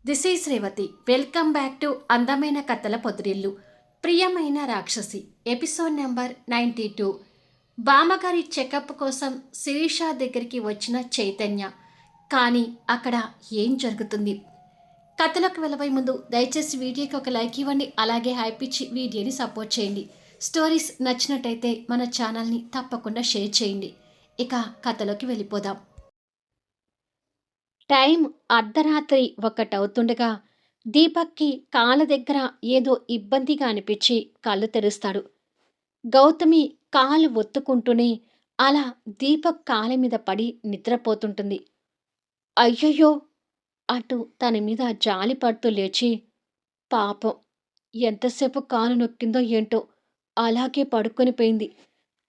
This is Revathi. Welcome back to అందమైన కథల పొదిరిల్లు. ప్రియమైన రాక్షసి ఎపిసోడ్ నెంబర్ 92. బామ్మగారి చెకప్ కోసం శిరీష దగ్గరికి వచ్చిన చైతన్య. కానీ అక్కడ ఏం జరుగుతుంది? కథలోకి వెళ్ళబోయే ముందు దయచేసి వీడియోకి ఒక లైక్ ఇవ్వండి. అలాగే హైపిచ్చి వీడియోని సపోర్ట్ చేయండి. స్టోరీస్ నచ్చినట్టయితే మన ఛానల్ని తప్పకుండా షేర్ చేయండి. ఇక కథలోకి వెళ్ళిపోదాం. టైం అర్ధరాత్రి ఒకటవుతుండగా దీపక్కి కాళ్ళ దగ్గర ఏదో ఇబ్బందిగా అనిపించి కళ్ళు తెరుస్తాడు. గౌతమి కాలు ఒత్తుకుంటూనే అలా దీపక్ కాళ్ళ మీద పడి నిద్రపోతుంటుంది. అయ్యయ్యో అటు తన మీద జాలి పడుతూ లేచి, పాపం ఎంతసేపు కాలు నొక్కిందో ఏంటో అలాగే పడుకొని పోయింది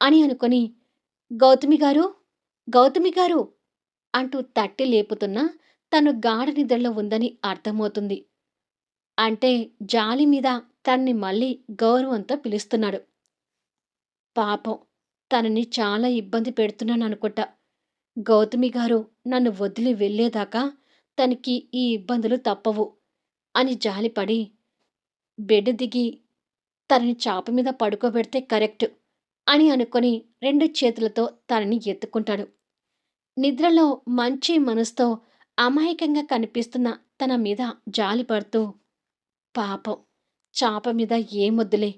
అని అనుకొని, గౌతమి గారు, గౌతమి గారు అంటూ తట్టి లేపుతున్నా తను గాఢ నిద్రలో ఉందని అర్థమవుతుంది. అంటే జాలి మీద తన్ని మళ్ళీ గౌరవంతో పిలుస్తున్నాడు. పాపం తనని చాలా ఇబ్బంది పెడుతున్నాననుకుంటా. గౌతమి గారు నన్ను వదిలి వెళ్ళేదాకా తనకి ఈ ఇబ్బందులు తప్పవు అని జాలిపడి బెడ్ దిగి తనని చాప మీద పడుకోబెడితే కరెక్ట్ అని అనుకొని 2 చేతులతో తనని ఎత్తుకుంటాడు. నిద్రలో మంచి మనసుతో అమాయకంగా కనిపిస్తున్న తన మీద జాలిపడుతూ, పాపం చాప మీద ఏమొద్దులే,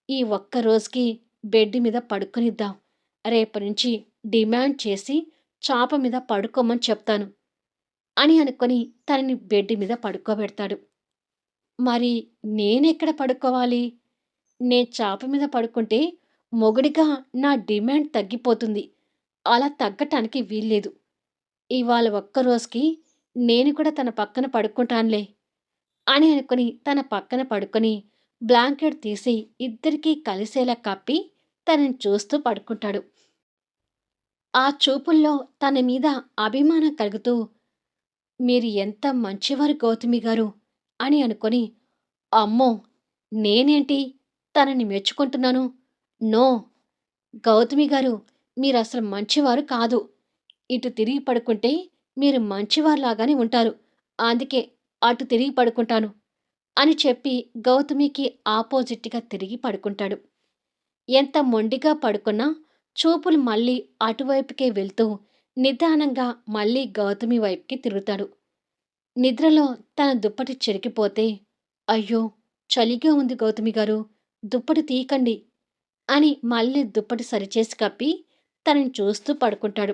ఈ ఒక్క రోజుకి బెడ్ మీద పడుకొనిద్దాం, రేపటి నుంచి డిమాండ్ చేసి చాప మీద పడుకోమని చెప్తాను అని అనుకొని తనని బెడ్ మీద పడుకోబెడతాడు. మరి నేనెక్కడ పడుకోవాలి? నే చాప మీద పడుకుంటే మొగుడిగా నా డిమాండ్ తగ్గిపోతుంది. అలా తగ్గటానికి వీల్లేదు. ఇవాళ ఒక్కరోజుకి నేను కూడా తన పక్కన పడుకుంటానులే అని అనుకుని తన పక్కన పడుకొని బ్లాంకెట్ తీసి ఇద్దరికీ కలిసేలా కప్పి తనని చూస్తూ పడుకుంటాడు. ఆ చూపుల్లో తన మీద అభిమానం కలుగుతూ, మీరు ఎంత మంచివారు గౌతమి గారు అని అనుకొని, అమ్మో నేనేంటి తనని మెచ్చుకుంటున్నాను? నో, గౌతమి గారు మీరసలు మంచివారు కాదు. ఇటు తిరిగి పడుకుంటే మీరు మంచివారిలాగానే ఉంటారు. అందుకే అటు తిరిగి పడుకుంటాను అని చెప్పి గౌతమికి ఆపోజిట్‌గా తిరిగి పడుకుంటాడు. ఎంత మొండిగా పడుకున్నా చూపులు మళ్ళీ అటువైపుకే వెళ్తూ నిదానంగా మళ్ళీ గౌతమి వైపుకి తిరుగుతాడు. నిద్రలో తన దుప్పటి చిరికిపోతే, అయ్యో చలిగా ఉంది గౌతమి గారు, దుప్పటి తీయకండి అని మళ్ళీ దుప్పటి సరిచేసి కప్పి తనని చూస్తూ పడుకుంటాడు.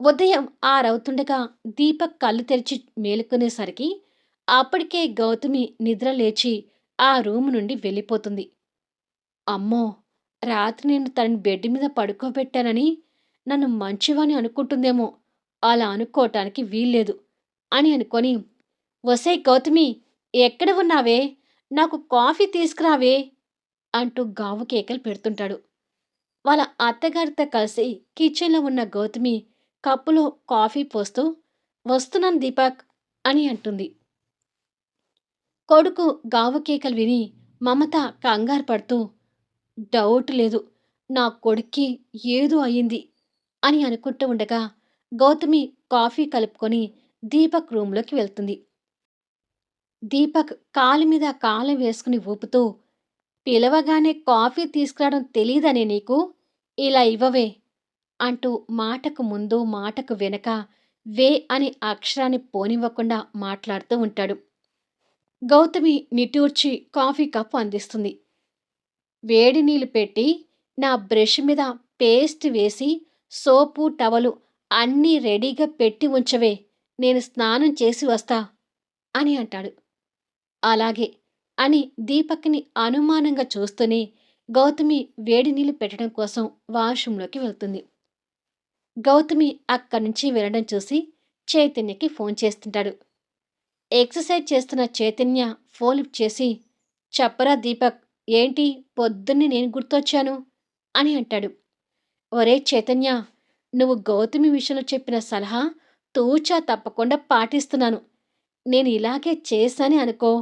ఉదయం 6 అవుతుండగా దీపక్ కళ్ళు తెరిచి మేలుకునేసరికి అప్పటికే గౌతమి నిద్ర లేచి ఆ రూము నుండి వెళ్ళిపోతుంది. అమ్మో, రాత్రి నేను తనని బెడ్ మీద పడుకోబెట్టానని నన్ను మంచివాని అనుకుంటుందేమో, అలా అనుకోవటానికి వీల్లేదు అని అనుకొని, ఒసేయ్ గౌతమి, ఎక్కడ ఉన్నావే, నాకు కాఫీ తీసుకురావే అంటూ గావు కేకలు పెడుతుంటాడు. వాళ్ళ అత్తగారితో కలిసి కిచెన్లో ఉన్న గౌతమి కప్పులో కాఫీ పోస్తూ, వస్తున్నాను దీపక్ అని అంటుంది. కొడుకు గావు కేకలు విని మమత కంగారు పడుతూ, డౌట్ లేదు, నా కొడుక్కి ఏదో అయింది అని అనుకుంటూ ఉండగా గౌతమి కాఫీ కలుపుకొని దీపక్ రూంలోకి వెళ్తుంది. దీపక్ కాలు మీద కాలు వేసుకుని ఊపుతూ, పిలవగానే కాఫీ తీసుకురావడం తెలీదనే నీకు? ఇలా ఇవ్వవే అంటూ మాటకు ముందు మాటకు వెనక వే అనే అక్షరాన్ని పోనివ్వకుండా మాట్లాడుతూ ఉంటాడు. గౌతమి నిట్టూర్చి కాఫీ కప్పు అందిస్తుంది. వేడి నీళ్లు పెట్టి నా బ్రష్ మీద పేస్ట్ వేసి సోపు టవలు అన్నీ రెడీగా పెట్టి ఉంచవే, నేను స్నానం చేసి వస్తా అని అంటాడు. అలాగే అని దీపక్ని అనుమానంగా చూస్తూనే గౌతమి వేడి నీళ్లు పెట్టడం కోసం వాష్రూంలోకి వెళ్తుంది. గౌతమి అక్కడి నుంచి వెళ్ళడం చూసి చైతన్యకి ఫోన్ చేస్తుంటాడు. ఎక్సర్సైజ్ చేస్తున్న చైతన్య ఫోన్ లిఫ్ట్ చేసి, చెప్పరా దీపక్, ఏంటి పొద్దున్నే నేను గుర్తొచ్చాను అని అంటాడు. ఒరే చైతన్య, నువ్వు గౌతమి విషయంలో చెప్పిన సలహా తూచా తప్పకుండా పాటిస్తున్నాను. నేను ఇలాగే చేశానే అనుకో,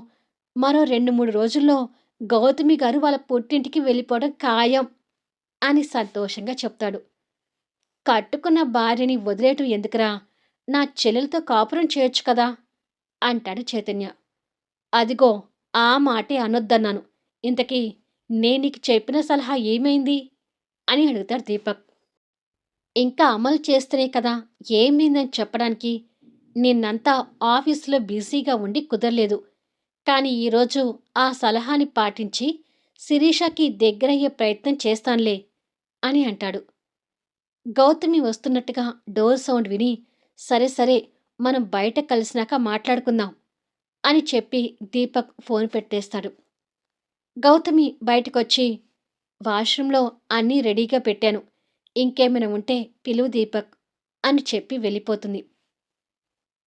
మరో 2-3 రోజుల్లో గౌతమి గారు వాళ్ళ పుట్టింటికి వెళ్ళిపోవడం ఖాయం అని సంతోషంగా చెప్తాడు. కట్టుకున్న భార్యని వదిలేయటం ఎందుకురా, నా చెల్లెలతో కాపురం చేయొచ్చు కదా అంటాడు చైతన్య. అదిగో ఆ మాటే అనొద్దన్నాను. ఇంతకీ నేనీకు చెప్పిన సలహా ఏమైంది? అని అడుగుతాడు దీపక్. ఇంకా అమలు చేస్తేనే కదా ఏమైందని చెప్పడానికి. నిన్నంతా ఆఫీసులో బిజీగా ఉండి కుదరలేదు. కానీ ఈరోజు ఆ సలహాని పాటించి శిరీషకి దగ్గరయ్యే ప్రయత్నం చేస్తానులే అని అంటాడు. గౌతమి వస్తున్నట్టుగా డోర్ సౌండ్ విని, సరే సరే మనం బయట కలిసినాక మాట్లాడుకుందాం అని చెప్పి దీపక్ ఫోన్ పెట్టేస్తాడు. గౌతమి బయటకొచ్చి, వాష్రూంలో అన్నీ రెడీగా పెట్టాను. ఇంకేమైనా ఉంటే పిలువు దీపక్ అని చెప్పి వెళ్ళిపోతుంది.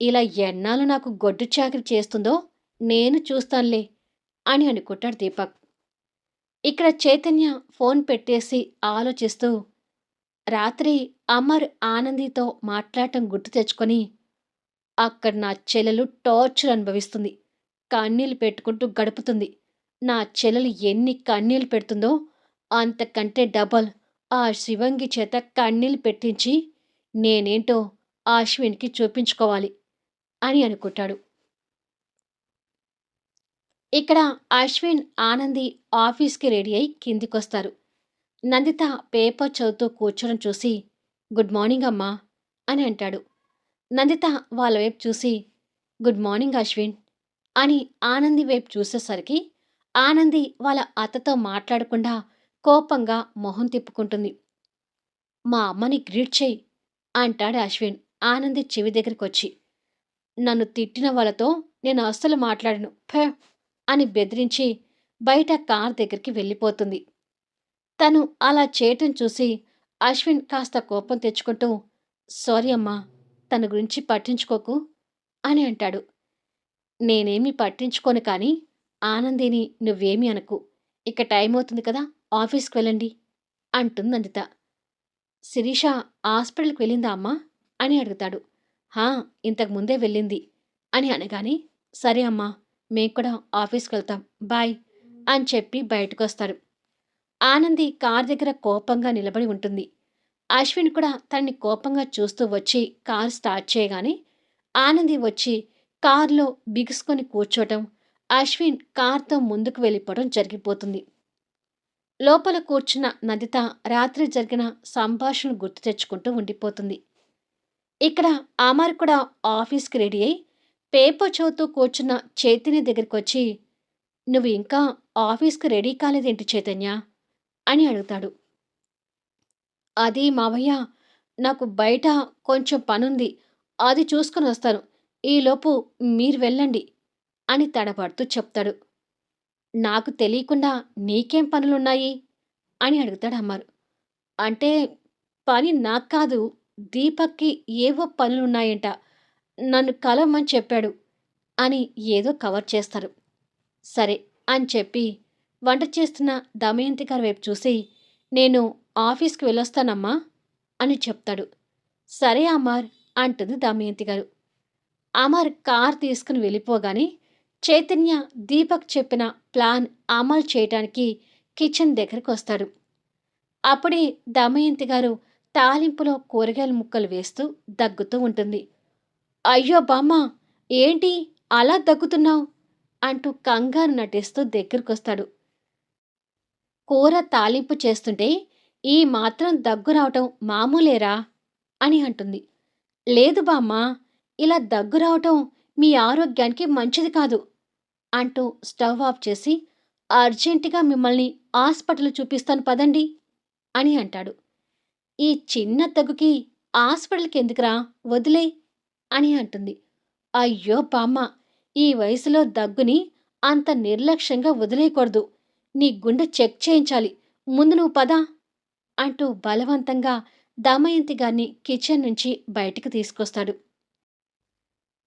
ఇలా ఎన్నాళ్ళు నాకు గొడ్డు చాకిరి చేస్తుందో నేను చూస్తానులే అని అనుకుంటాడు దీపక్. ఇక్కడ చైతన్య ఫోన్ పెట్టేసి ఆలోచిస్తూ రాత్రి అమర్ ఆనందితో మాట్లాడటం గుర్తు తెచ్చుకొని అక్కడ నా చెల్లెలు టార్చర్ అనుభవిస్తుంది. కన్నీళ్లు పెట్టుకుంటూ గడుపుతుంది. నా చెల్లెలు ఎన్ని కన్నీళ్లు పెడుతుందో అంతకంటే డబల్ ఆ శివంగి చేత కన్నీళ్లు పెట్టించి నేనేంటో అశ్విన్‌కి చూపించుకోవాలి అని అనుకుంటాడు. ఇక్కడ అశ్విన్, ఆనంది ఆఫీస్‌కి రెడీ అయి కిందికొస్తారు. నందిత పేపర్ చదువుతూ కూర్చోడం చూసి గుడ్ మార్నింగ్ అమ్మా అని అంటాడు. నందిత వాళ్ళ వైపు చూసి గుడ్ మార్నింగ్ అశ్విన్ అని ఆనంది వైపు చూసేసరికి ఆనంది వాళ్ళ అత్తతో మాట్లాడకుండా కోపంగా మొహం తిప్పుకుంటుంది. మా అమ్మని గ్రీట్ చెయ్యి అంటాడు అశ్విన్ ఆనంది చెవి దగ్గరికొచ్చి. నన్ను తిట్టిన వాళ్ళతో నేను అస్సలు మాట్లాడను ఫే అని బెదిరించి బయట కార్ దగ్గరికి వెళ్ళిపోతుంది. తను అలా చేయటం చూసి అశ్విన్ కాస్త కోపం తెచ్చుకుంటూ సారీ అమ్మా, తన గురించి పట్టించుకోకు అని అంటాడు. నేనేమీ పట్టించుకోను కానీ ఆనందిని నువ్వేమీ అనకు. ఇక టైం అవుతుంది కదా, ఆఫీస్కి వెళ్ళండి అంటుంది నందిత. శిరీష హాస్పిటల్కి వెళ్ళిందా అమ్మా అని అడుగుతాడు. హా, ఇంతకు ముందే వెళ్ళింది అని అనగానే సరే అమ్మా, మేం కూడా ఆఫీస్కి వెళ్తాం బాయ్ అని చెప్పి బయటకొస్తాడు. ఆనంది కార్ దగ్గర కోపంగా నిలబడి ఉంటుంది. అశ్విన్ కూడా తనని కోపంగా చూస్తూ వచ్చి కార్ స్టార్ట్ చేయగానే ఆనంది వచ్చి కారులో బిగుసుకొని కూర్చోటం, అశ్విన్ కార్తో ముందుకు వెళ్ళిపోవడం జరిగిపోతుంది. లోపల కూర్చున్న నందిత రాత్రి జరిగిన సంభాషణ గుర్తు తెచ్చుకుంటూ ఉండిపోతుంది. ఇక్కడ అమర్ కూడా ఆఫీస్కి రెడీ అయి పేపర్ చదువుతూ కూర్చున్న చైతన్య దగ్గరికొచ్చి నువ్వు ఇంకా ఆఫీస్కి రెడీ కాలేదేంటి చైతన్య అని అడుగుతాడు. అది మావయ్య, నాకు బయట కొంచెం పనుంది, అది చూసుకొని వస్తాను. ఈలోపు మీరు వెళ్ళండి అని తడబడుతూ చెప్తాడు. నాకు తెలియకుండా నీకేం పనులున్నాయి అని అడుగుతాడు అమర్. అంటే పని నాకు కాదు, దీపక్‌కి ఏవో పనులున్నాయంట. నన్ను కలవమని చెప్పాడు అని ఏదో కవర్ చేస్తారు. సరే అని చెప్పి వంట చేస్తున్న దమయంతి గారి వైపు చూసి నేను ఆఫీస్‌కి వెళ్ళొస్తానమ్మా అని చెప్తాడు. సరే అమర్ అంటుంది దమయంతి గారు. అమర్ కార్ తీసుకుని వెళ్ళిపోగానే చైతన్య దీపక్ చెప్పిన ప్లాన్ అమలు చేయటానికి కిచెన్ దగ్గరికి వస్తాడు. అప్పుడే దమయంతి గారు తాలింపులో కూరగాయల ముక్కలు వేస్తూ దగ్గుతూ ఉంటుంది. అయ్యో బామ్మ, ఏంటి అలా దగ్గుతున్నావు అంటూ కంగారు నటిస్తూ దగ్గరకొస్తాడు. కూర తాలింపు చేస్తుంటే ఈ మాత్రం దగ్గు రావటం మామూలేరా అని అంటుంది. లేదు బామ్మ, ఇలా దగ్గు రావటం మీ ఆరోగ్యానికి మంచిది కాదు అంటూ స్టవ్ ఆఫ్ చేసి అర్జెంటుగా మిమ్మల్ని హాస్పిటల్ చూపిస్తాను పదండి అని అంటాడు. ఈ చిన్న దగ్గుకి హాస్పిటల్కి ఎందుకురా, వదిలేయ్ అని అంటుంది. అయ్యో బామ్మ, ఈ వయసులో దగ్గుని అంత నిర్లక్ష్యంగా వదిలేయకూడదు. నీ గుండె చెక్ చేయించాలి. ముందు నువ్వు పద అంటూ బలవంతంగా దమయంతి గారిని కిచెన్ నుంచి బయటికి తీసుకొస్తాడు.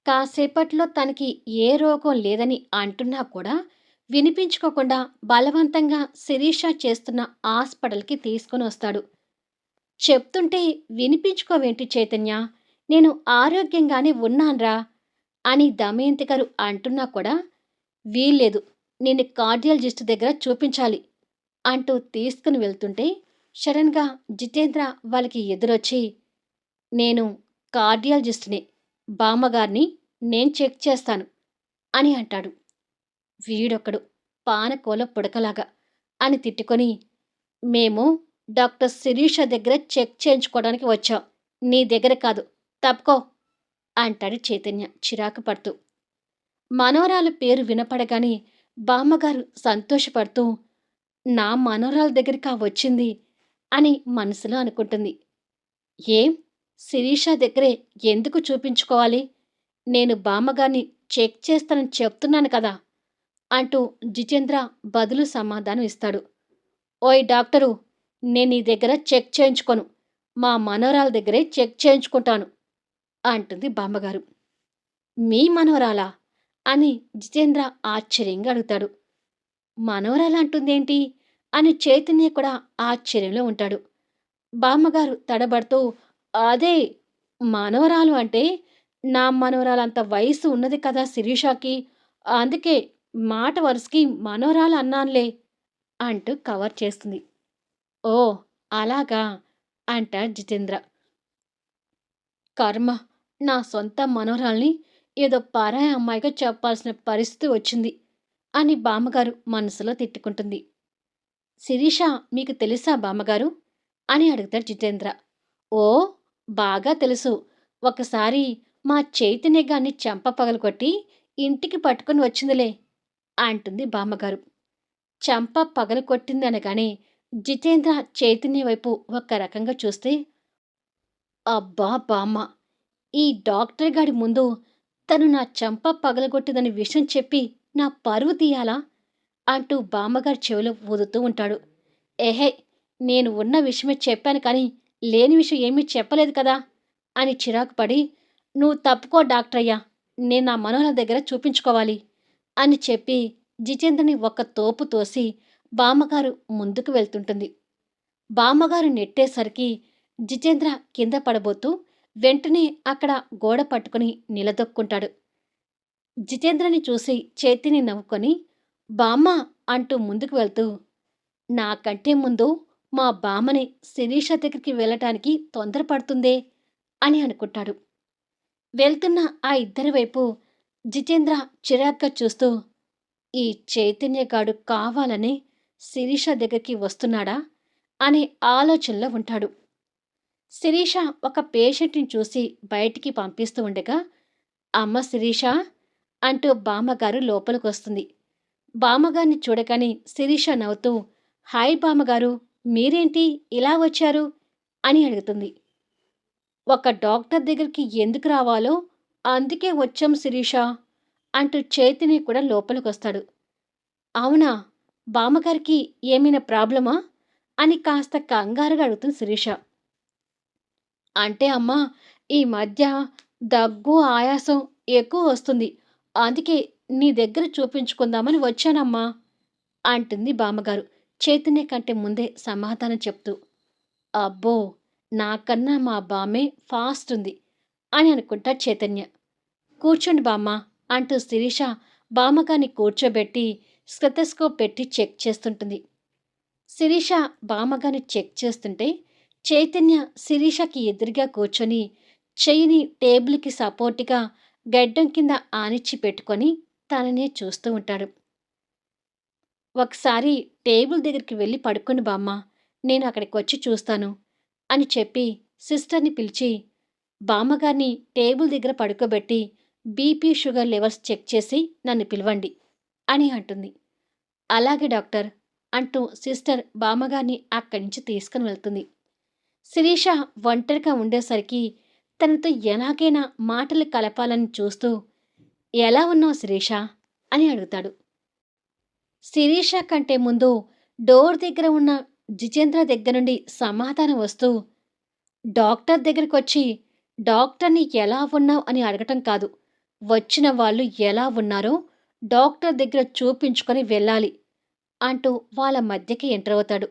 కాసేపట్లో తనకి ఏ రోగం లేదని అంటున్నా కూడా వినిపించుకోకుండా బలవంతంగా శిరీష చేస్తున్న హాస్పిటల్కి తీసుకొని వస్తాడు. చెప్తుంటే వినిపించుకోవేంటి చైతన్య, నేను ఆరోగ్యంగానే ఉన్నాన్రా అని దమయంతి గారు అంటున్నా కూడా వీల్లేదు, నిన్ను కార్డియాలజిస్ట్ దగ్గర చూపించాలి అంటూ తీసుకుని వెళ్తుంటే సడన్గా జితేంద్ర వాళ్ళకి ఎదురొచ్చి నేను కార్డియాలజిస్ట్ని, బామ్మగారిని నేను చెక్ చేస్తాను అని అంటాడు. వీడొకడు పానకోల పుడకలాగా అని తిట్టుకొని, మేము డాక్టర్ శిరీష దగ్గర చెక్ చేయించుకోవడానికి వచ్చాం. నీ దగ్గర కాదు. తప్పుకో అంటాడు చైతన్య చిరాకు పడుతూ. మనవరాలు పేరు వినపడగానే బామ్మగారు సంతోషపడుతూ, నా మనవరాల దగ్గరికా వచ్చింది అని మనసులో అనుకుంటుంది. ఏం? శిరీష దగ్గరే ఎందుకు చూపించుకోవాలి? నేను బామ్మగారిని చెక్ చేస్తానని చెప్తున్నాను కదా! అంటూ జితేంద్ర బదులు సమాధానం ఇస్తాడు. ఓయ్ డాక్టరు, నేను నీ దగ్గర చెక్ చేయించుకోను. మా మనవరాల దగ్గరే చెక్ చేయించుకుంటాను అంటుంది బామ్మగారు. మీ మనవరాలా? అని జితేంద్ర ఆశ్చర్యంగా అడుగుతాడు. మనవరాలు అంటుందేంటి? అని చైతన్య కూడా ఆశ్చర్యంలో ఉంటాడు. బామ్మగారు తడబడుతూ, అదే మనవరాలు అంటే నా మనవరాలంత వయసు ఉన్నది కదా శిరీషకి. అందుకే మాట వరుసకి మనవరాలు అన్నానులే అంటూ కవర్ చేస్తుంది. ఓ అలాగా అంటాడు జితేంద్ర. కర్మ, నా సొంత మనవరాల్ని ఏదో పరాయి అమ్మాయిగా చెప్పాల్సిన పరిస్థితి వచ్చింది అని బామ్మగారు మనసులో తిట్టుకుంటుంది. శిరీష మీకు తెలుసా బామ్మగారు అని అడుగుతాడు జితేంద్ర. ఓ బాగా తెలుసు. ఒకసారి మా చైతన్య గాన్ని చెంప పగలగొట్టి ఇంటికి పట్టుకుని వచ్చిందిలే అంటుంది బామ్మగారు. చెంప పగలగొట్టింది అనగానే జితేంద్ర చైతన్య వైపు ఒక రకంగా చూస్తే, అబ్బా బామ్మ, ఈ డాక్టర్ గాడి ముందు తను నా చెంప పగలగొట్టిందని విషయం చెప్పి నా పరువు తీయాలా అంటూ బామ్మగారి చెవిలో ఊదుతూ ఉంటాడు. ఏహే, నేను ఉన్న విషయమే చెప్పాను కానీ లేని విషయం ఏమీ చెప్పలేదు కదా అని చిరాకు పడి, నువ్వు తప్పుకో డాక్టరయ్యా, నేను నా మనోహర దగ్గర చూపించుకోవాలి అని చెప్పి జితేంద్రని ఒక్క తోపు తోసి బామ్మగారు ముందుకు వెళ్తుంటుంది. బామ్మగారు నెట్టేసరికి జితేంద్ర కింద పడబోతూ వెంటనే అక్కడ గోడ పట్టుకుని నిలదొక్కుంటాడు. జితేంద్రని చూసి చేతిని నవ్వుకొని, బామ్మ అంటూ ముందుకు వెళ్తూ, నాకంటే ముందు మా బామ్మని శిరీష దగ్గరికి వెళ్ళటానికి తొందరపడుతుందే అని అనుకుంటాడు. వెళ్తున్న ఆ ఇద్దరి వైపు జితేంద్ర చిరాగ్గా చూస్తూ, ఈ చైతన్యగాడు కావాలని శిరీష దగ్గరికి వస్తున్నాడా అనే ఆలోచనలో ఉంటాడు. శిరీష ఒక పేషెంట్ని చూసి బయటికి పంపిస్తూ ఉండగా, అమ్మ శిరీష అంటూ బామ్మగారు లోపలికొస్తుంది. బామ్మగారిని చూడగానే శిరీష నవ్వుతూ, హాయ్ బామ్మగారు, మీరేంటి ఇలా వచ్చారు అని అడుగుతుంది. ఒక డాక్టర్ దగ్గరికి ఎందుకు రావాలో అందుకే వచ్చాం శిరీష అంటూ చైతన్య కూడా లోపలికొస్తాడు. అవునా, బామ్మగారికి ఏమైనా ప్రాబ్లమా అని కాస్త కంగారుగా అడుగుతుంది శిరీష. అంటే అమ్మా, ఈ మధ్య దగ్గు ఆయాసం ఎక్కువ వస్తుంది. అందుకే నీ దగ్గర చూపించుకుందామని వచ్చానమ్మా అంటుంది బామ్మగారు చైతన్య కంటే ముందే సమాధానం చెప్తూ. అబ్బో, నాకన్నా మా బామ్మే ఫాస్ట్ ఉంది అని అనుకుంటా చైతన్య. కూర్చోండి బామ్మ అంటూ శిరీష బామ్మగారిని కూర్చోబెట్టి స్టెథోస్కోప్ పెట్టి చెక్ చేస్తుంటుంది. శిరీష బామ్మగారిని చెక్ చేస్తుంటే చైతన్య శిరీషకి ఎదురుగా కూర్చొని చెయ్యిని టేబుల్కి సపోర్టుగా గడ్డం కింద ఆనిచ్చి పెట్టుకొని తననే చూస్తూ ఉంటాడు. ఒకసారి టేబుల్ దగ్గరికి వెళ్ళి పడుకోండి బామ్మ, నేను అక్కడికి వచ్చి చూస్తాను అని చెప్పి సిస్టర్ని పిలిచి బామ్మగారిని టేబుల్ దగ్గర పడుకోబెట్టి బీపీ షుగర్ లెవెల్స్ చెక్ చేసి నన్ను పిలవండి అని అంటుంది. అలాగే డాక్టర్ అంటూ సిస్టర్ బామ్మగారిని అక్కడి నుంచి తీసుకుని వెళ్తుంది. శిరీష ఒంటరిగా ఉండేసరికి తనతో ఎలాగైనా మాటలు కలపాలని చూస్తూ, ఎలా ఉన్నావు శిరీష అని అడుగుతాడు. శిరీష కంటే ముందు డోర్ దగ్గర ఉన్న జితేంద్ర దగ్గర నుండి సమాధానం వస్తూ, డాక్టర్ దగ్గరకొచ్చి డాక్టర్ని ఎలా ఉన్నావు అని అడగటం కాదు, వచ్చిన వాళ్ళు ఎలా ఉన్నారో డాక్టర్ దగ్గర చూపించుకొని వెళ్ళాలి అంటూ వాళ్ళ మధ్యకి ఎంటర్ అవుతాడు.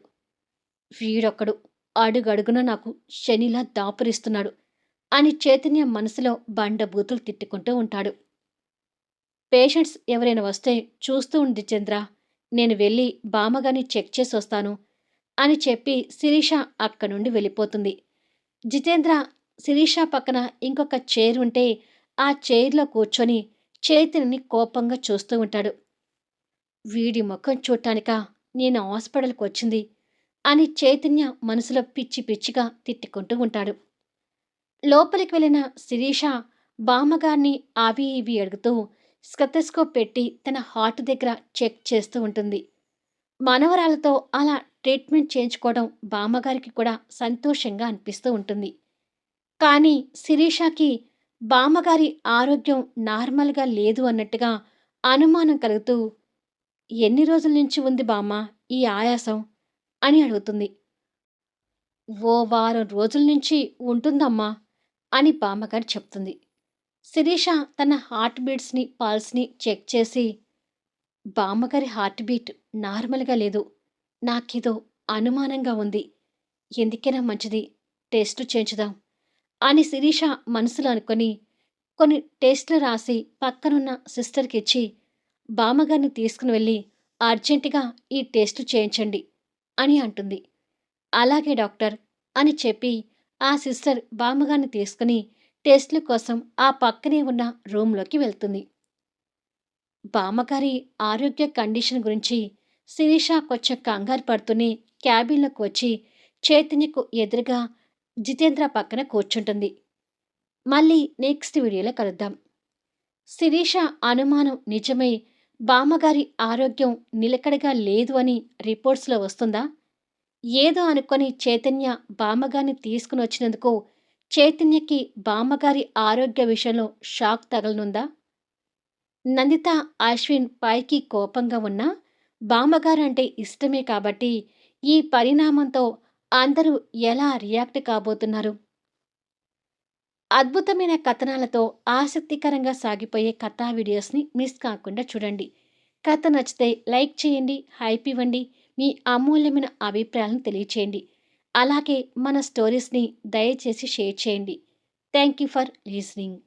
వీడొక్కడు అడుగడుగున నాకు శనిలా దాపురిస్తున్నాడు అని చైతన్య మనసులో బండబూతులు తిట్టుకుంటూ ఉంటాడు. పేషెంట్స్ ఎవరైనా వస్తే చూస్తూ ఉండి చంద్ర, నేను వెళ్ళి బామ్మగారిని చెక్ చేసి వస్తాను అని చెప్పి శిరీష అక్కడి నుండి వెళ్ళిపోతుంది. జితేంద్ర శిరీష పక్కన ఇంకొక చైర్ ఉంటే ఆ చైర్లో కూర్చొని చైతన్యని కోపంగా చూస్తూ ఉంటాడు. వీడి ముఖం చూడటానికా నేను హాస్పిటల్‌కి వచ్చింది అని చైతన్య మనసులో పిచ్చి పిచ్చిగా తిట్టుకుంటూ ఉంటాడు. లోపలికి వెళ్ళిన శిరీష బామ్మగారిని అవి ఇవి అడుగుతూ స్టెతస్కోప్ పెట్టి తన హార్ట్ దగ్గర చెక్ చేస్తూ ఉంటుంది. మనవరాలతో అలా ట్రీట్మెంట్ చేయించుకోవడం బామ్మగారికి కూడా సంతోషంగా అనిపిస్తూ ఉంటుంది. కానీ శిరీషకి బామ్మగారి ఆరోగ్యం నార్మల్‌గా లేదు అన్నట్టుగా అనుమానం కలుగుతూ, "ఎన్ని రోజుల నుంచి ఉంది బామ్మ ఈ ఆయాసం?" అని అడుగుతుంది. "ఓ వారం రోజుల నుంచి ఉంటుందమ్మా" అని బామ్మగారు చెప్తుంది. శిరీష తన హార్ట్ బీట్స్‌ని, పల్స్‌ని చెక్ చేసి, "బామ్మగారి హార్ట్ బీట్ నార్మల్‌గా లేదు. నాకేదో అనుమానంగా ఉంది. ఎందుకైనా మంచిది టెస్ట్ చేయించుదాం" అని శిరీష మనసులో అనుకొని కొన్ని టెస్టులు రాసి పక్కనున్న సిస్టర్‌కిచ్చి, "బామ్మగారిని తీసుకుని వెళ్లి అర్జెంటుగా ఈ టెస్ట్ చేయించండి" అని అంటుంది. "అలాగే డాక్టర్" అని చెప్పి ఆ సిస్టర్ బామ్మగారిని తీసుకుని టెస్టుల కోసం ఆ పక్కనే ఉన్న రూమ్‌లోకి వెళ్తుంది. బామ్మగారి ఆరోగ్య కండిషన్ గురించి శిరీష కొంచెం కంగారు పడుతూనే క్యాబిన్‌లోకి వచ్చి చైతన్యకు ఎదురుగా జితేంద్ర పక్కన కూర్చుంటుంది. మళ్ళీ నెక్స్ట్ వీడియోలో కలుద్దాం. శిరీష అనుమానం నిజమై బామ్మగారి ఆరోగ్యం నిలకడగా లేదు అని రిపోర్ట్స్‌లో వస్తుందా? ఏదో అనుకొని చైతన్య బామ్మగారిని తీసుకుని వచ్చినందుకు చైతన్యకి బామ్మగారి ఆరోగ్య విషయంలో షాక్ తగలనుందా? నందిత, అశ్విన్ పైకి కోపంగా ఉన్నా బామ్మగారంటే ఇష్టమే కాబట్టి ఈ పరిణామంతో అందరూ ఎలా రియాక్ట్ కాబోతున్నారు? అద్భుతమైన కథనాలతో ఆసక్తికరంగా సాగిపోయే కథా వీడియోస్ని మిస్ కాకుండా చూడండి. కథ నచ్చితే లైక్ చేయండి, హైప్ ఇవ్వండి, మీ అమూల్యమైన అభిప్రాయాలను తెలియచేయండి. అలాగే మన స్టోరీస్ని దయచేసి షేర్ చేయండి. Thank you for listening.